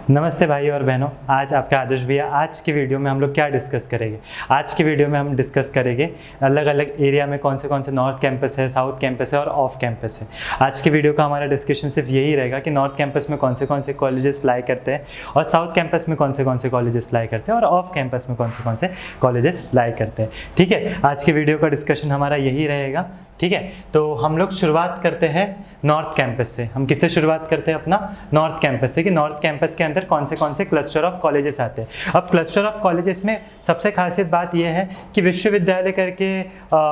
नमस्ते भाई और बहनों, आज आपका आदर्श भैया। आज की वीडियो में हम लोग क्या डिस्कस करेंगे? आज की वीडियो में हम डिस्कस करेंगे अलग अलग एरिया में कौन से नॉर्थ कैंपस है, साउथ कैंपस है और ऑफ कैंपस है। आज की वीडियो का हमारा डिस्कशन सिर्फ यही रहेगा कि नॉर्थ कैंपस में कौन से कॉलेजेस लाई करते हैं और साउथ कैंपस में कौन से कॉलेजेस लाई करते हैं और ऑफ कैंपस में कौन से कॉलेजेस लाई करते हैं। ठीक है, आज की वीडियो का डिस्कशन हमारा यही रहेगा। ठीक है, तो हम लोग शुरुआत करते हैं नॉर्थ कैंपस से। हम किससे शुरुआत करते हैं? अपना नॉर्थ कैंपस से, कि नॉर्थ कैंपस के अंदर कौन से क्लस्टर ऑफ कॉलेजेस आते हैं। अब क्लस्टर ऑफ कॉलेजेस में सबसे खासियत बात यह है कि विश्वविद्यालय करके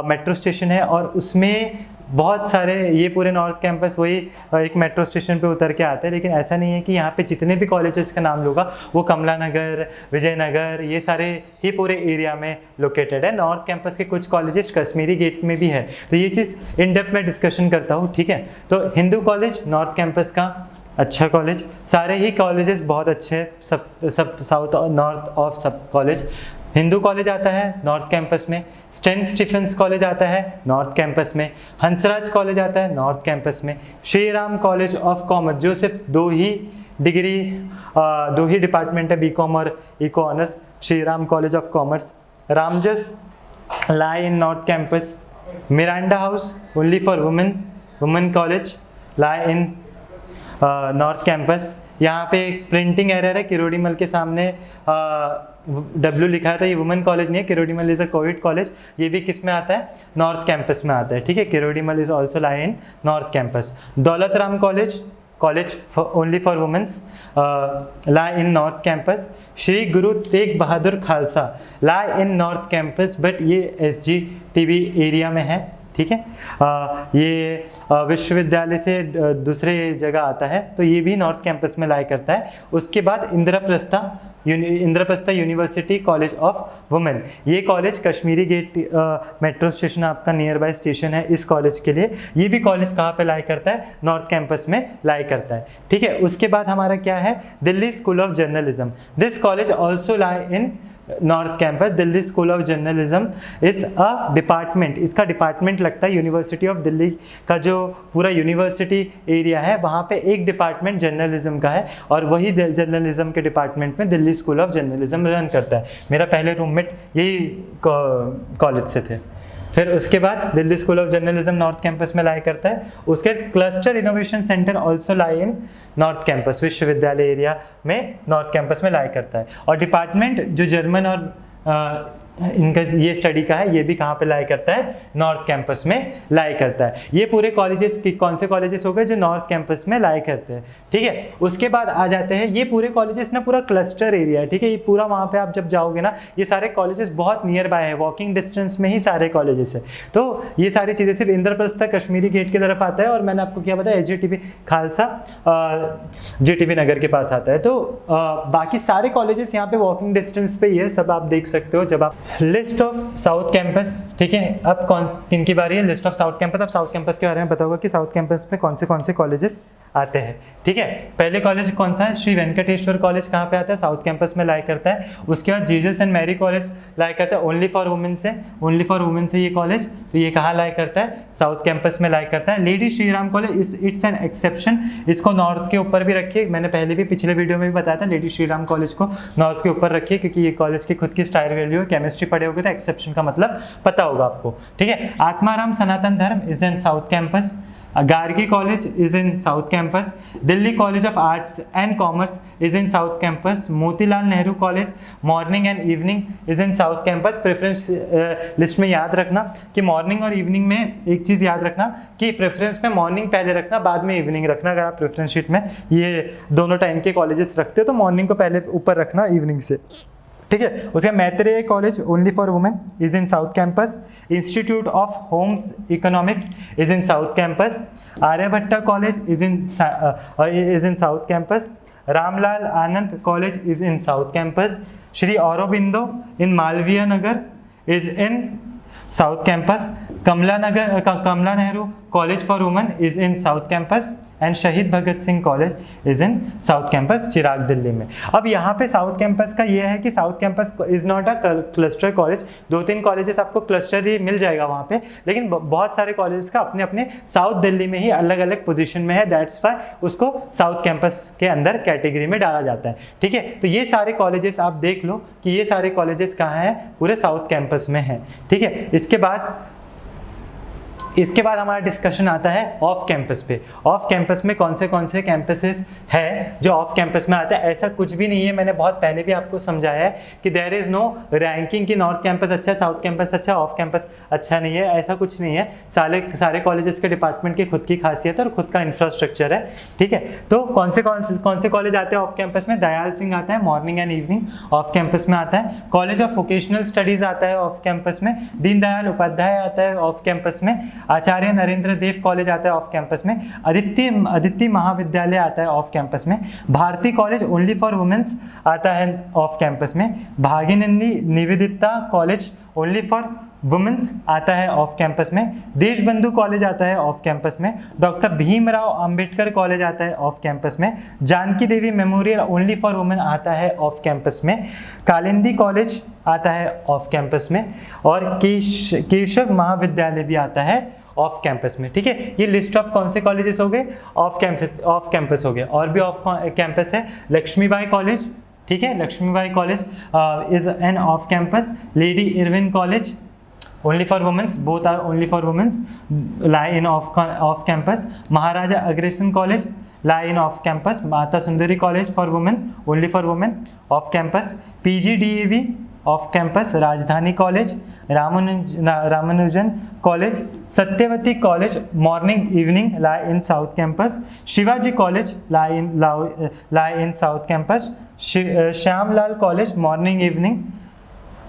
मेट्रो स्टेशन है और उसमें बहुत सारे, ये पूरे नॉर्थ कैंपस वही एक मेट्रो स्टेशन पे उतर के आते हैं। लेकिन ऐसा नहीं है कि यहाँ पे जितने भी कॉलेजेस का नाम लूँगा वो कमला नगर, विजयनगर, ये सारे ही पूरे एरिया में लोकेटेड है। नॉर्थ कैंपस के कुछ कॉलेजेस कश्मीरी गेट में भी है, तो ये चीज़ इन डेप्थ में डिस्कशन करता हूँ। ठीक है, तो हिंदू कॉलेज नॉर्थ कैंपस का अच्छा कॉलेज, सारे ही कॉलेजेस बहुत अच्छे हैं, सब साउथ और नॉर्थ ऑफ सब कॉलेज। हिंदू कॉलेज आता है नॉर्थ कैंपस में, सेंट स्टीफेंस कॉलेज आता है नॉर्थ कैंपस में, हंसराज कॉलेज आता है नॉर्थ कैंपस में, Shri Ram college of commerce जो सिर्फ दो ही डिपार्टमेंट है, बीकॉम और eco honours, Shri Ram college of commerce. Ramjas lie in north campus. Miranda house only for women college lie in north campus. यहाँ पे एक प्रिंटिंग एरर है, किरोड़ीमल के सामने W लिखा था, ये वुमेन कॉलेज नहीं है, Kirorimal is a coed college. ये भी किस में आता है? नॉर्थ कैंपस में आता है। ठीक है, Kirorimal is also lie in north campus. Daulat Ram college only for womens lie in north campus. Shri Guru Tegh Bahadur Khalsa lie in north campus, but ये SGTB एरिया में है। ठीक है, ये विश्वविद्यालय से दूसरे जगह आता है, तो ये भी नॉर्थ कैंपस में लाई करता है। उसके बाद Indraprastha university college of women, ये college Kashmiri gate metro station आपका नियर बाय स्टेशन है इस कॉलेज के लिए। ये भी कॉलेज कहाँ पे लाई करता है? नॉर्थ कैंपस में लाई करता है। ठीक है, उसके बाद हमारा क्या है? Delhi school of journalism. This college also lie in north campus. Delhi school of journalism is a department, इसका डिपार्टमेंट लगता है यूनिवर्सिटी ऑफ दिल्ली का। जो पूरा यूनिवर्सिटी एरिया है वहाँ पे एक डिपार्टमेंट जर्नलिज्म का है और वही जर्नलिज्म के डिपार्टमेंट में Delhi school of journalism run करता है। मेरा पहले रूममेट यही कॉलेज से थे। फिर उसके बाद Delhi school of journalism north campus में लाई करता है। उसके cluster innovation centre also lie in north campus, विश्वविद्यालय एरिया में नॉर्थ कैंपस में लाई करता है। और डिपार्टमेंट जो जर्मन और इनका ये स्टडी का है, ये भी कहाँ पे लाई करता है? नॉर्थ कैंपस में लाई करता है। ये पूरे कॉलेजेस कौन से कॉलेजेस हो गए जो नॉर्थ कैंपस में लाई करते हैं। ठीक है, उसके बाद आ जाते हैं, ये पूरे कॉलेजेस ना पूरा क्लस्टर एरिया है। ठीक है, ये पूरा वहाँ पे आप जब जाओगे ना, ये सारे कॉलेजेस बहुत नियर बाय है, वॉकिंग डिस्टेंस में ही सारे कॉलेजेस है। तो ये सारी चीज़ें सिर्फ इंद्रप्रस्थ कश्मीरी गेट की तरफ आता है और मैंने आपको क्या बताया, SGTB खालसा GTB नगर के पास आता है। तो बाकी सारे कॉलेजेस यहाँ पे वॉकिंग डिस्टेंस पे ही है, सब आप देख सकते हो। जब आप लिस्ट ऑफ साउथ कैंपस, ठीक है, अब किन की बारी है? List of south campus. अब साउथ कैंपस के बारे में बताऊंगा कि साउथ कैंपस में कौन से कॉलेजेस आते हैं। ठीक है, पहले कॉलेज कौन सा है? श्री वेंकटेश्वर कॉलेज कहाँ पे आता है? साउथ कैंपस में लाई करता है। उसके बाद जीसस एंड मैरी कॉलेज लाई करता है, ओनली फॉर वुमेन से, ये कॉलेज। तो ये कहाँ लाई करता है? साउथ कैंपस में लाई करता है। Lady Shri Ram college it's an exception, इसको नॉर्थ के ऊपर भी रखिए। मैंने पहले भी पिछले वीडियो में भी बताया था, लेडी श्री राम कॉलेज को नॉर्थ के ऊपर रखिए क्योंकि ये कॉलेज की खुद की स्टार वैल्यू है। केमिस्ट्री पढ़े होगे तो एक्सेप्शन का मतलब पता होगा आपको। ठीक है, आत्माराम सनातन धर्म is in south campus. Gargi college is in south campus. Delhi college of arts and commerce is in south campus. Motilal Nehru college morning and evening is in south campus. Preference list में याद रखना कि मॉर्निंग और इवनिंग में एक चीज़ याद रखना कि प्रेफरेंस में मॉर्निंग पहले रखना, बाद में इवनिंग रखना। अगर आप प्रेफरेंस शीट में ये दोनों टाइम के कॉलेजेस रखते हो तो मॉर्निंग को पहले ऊपर रखना, इवनिंग से। ठीक है, उसके Maitreyi college only for women is in south campus. Institute of homes economics is in south campus. Aryabhatta college is in south campus. Ramlal Anand college is in south campus. Shri Aurobindo in Malviya Nagar is in south campus. Kamala Nehru college for women is in south campus and Shaheed Bhagat Singh college is in south campus Chirag Delhi में। अब यहाँ पे south campus का ये है कि south campus is not a cluster college, 2-3 colleges आपको cluster ही मिल जाएगा वहाँ पे, लेकिन बहुत सारे कॉलेजेस का अपने अपने साउथ दिल्ली में ही अलग अलग पोजीशन में है, दैट्स वाई उसको साउथ कैंपस के अंदर कैटेगरी में डाला जाता है। ठीक है, तो ये सारे कॉलेजेस आप देख लो कि ये सारे कॉलेजेस कहाँ हैं, पूरे साउथ कैंपस में हैं। ठीक है, इसके बाद हमारा डिस्कशन आता है ऑफ कैंपस पे। ऑफ कैंपस में कौन से कैंपसेस है जो ऑफ कैंपस में आता है। ऐसा कुछ भी नहीं है, मैंने बहुत पहले भी आपको समझाया है कि देयर इज़ नो रैंकिंग कि नॉर्थ कैंपस अच्छा है, साउथ कैंपस अच्छा है, ऑफ कैंपस अच्छा नहीं है, ऐसा कुछ नहीं है। सारे कॉलेजेस के डिपार्टमेंट की खुद की खासियत है और खुद का इंफ्रास्ट्रक्चर है। ठीक है, तो कौन से कॉलेज आते हैं ऑफ कैंपस में? दयाल सिंह आता है, morning and evening of campus में आता है। कॉलेज ऑफ वोकेशनल स्टडीज़ आता है ऑफ कैंपस में। दीनदयाल उपाध्याय आता है ऑफ कैंपस में। आचार्य नरेंद्र देव कॉलेज आता है ऑफ कैंपस में। आदित्य महाविद्यालय आता है ऑफ कैंपस में। Bharati college only for womens आता है ऑफ कैंपस में। भागीनंदी Nivedita college only for womens आता है ऑफ कैंपस में। देशबंधु कॉलेज आता है ऑफ कैंपस में। डॉक्टर भीमराव अंबेडकर कॉलेज आता है ऑफ कैंपस में। Janki Devi memorial only for women आता है ऑफ कैंपस में। कालिंदी कॉलेज आता है ऑफ कैंपस में और केशव महाविद्यालय भी आता है ऑफ कैंपस में। ठीक है, ये लिस्ट ऑफ कौन से कॉलेजेस हो गए? ऑफ कैंपस हो गए। और भी ऑफ कैंपस है लक्ष्मीबाई कॉलेज। ठीक है, Laxmibai college is an off campus. Lady Irwin college only for women's, both are only for women's, lie in off campus. Maharaja Aggression College lie in off campus. Mata Sundari College for women, only for women, off campus. PGDEV off campus. Rajdhani College, Ramanujan College, Satyavati College morning evening lie in south campus. Shivaji College lie in south campus. Shyamlal College morning evening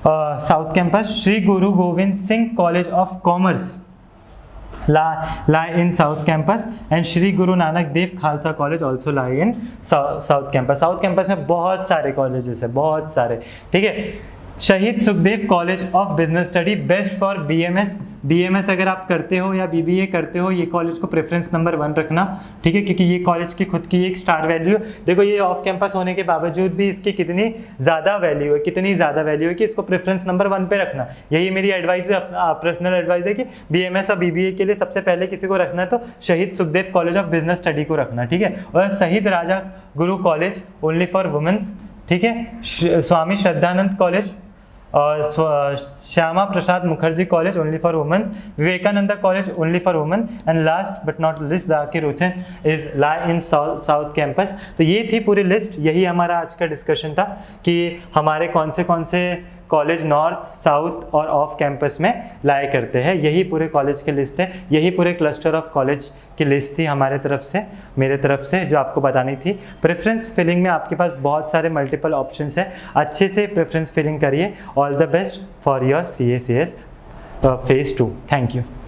south campus. Shri Guru Gobind Singh college of commerce lie in south campus and Shri Guru Nanak Dev Khalsa college also lie in south campus. South campus में बहुत सारे colleges है, बहुत सारे। ठीक है, शहीद Sukhdev college of business study best for BMS अगर आप करते हो या बीबीए करते हो, ये कॉलेज को प्रेफरेंस नंबर 1 रखना। ठीक है, क्योंकि ये कॉलेज की खुद की एक स्टार वैल्यू, देखो ये ऑफ कैंपस होने के बावजूद भी इसकी कितनी ज़्यादा वैल्यू है कि इसको प्रेफरेंस नंबर 1 पे रखना। यही मेरी एडवाइस है, पर्सनल एडवाइस है कि बीएमएस और बीबीए के लिए सबसे पहले किसी को रखना है तो शहीद Sukhdev college of business study को रखना। ठीक है, और शहीद राजा गुरु कॉलेज ओनली फॉर वुमेन्स। ठीक है, स्वामी श्रद्धानंद कॉलेज और Shyama Prasad Mukherjee college only for womens. Vivekananda college only for women and last but not least Zakir Hussain is lie in south campus. तो ये थी पूरी लिस्ट, यही हमारा आज का डिस्कशन था कि हमारे कौन से कॉलेज नॉर्थ, साउथ और ऑफ कैंपस में लाई करते हैं। यही पूरे कॉलेज की लिस्ट है, यही पूरे क्लस्टर ऑफ कॉलेज की लिस्ट थी हमारे तरफ से, मेरे तरफ से, जो आपको बतानी थी। प्रेफरेंस फिलिंग में आपके पास बहुत सारे मल्टीपल ऑप्शंस है, अच्छे से प्रेफरेंस फिलिंग करिए। All the best for your CACS phase 2। Thank you.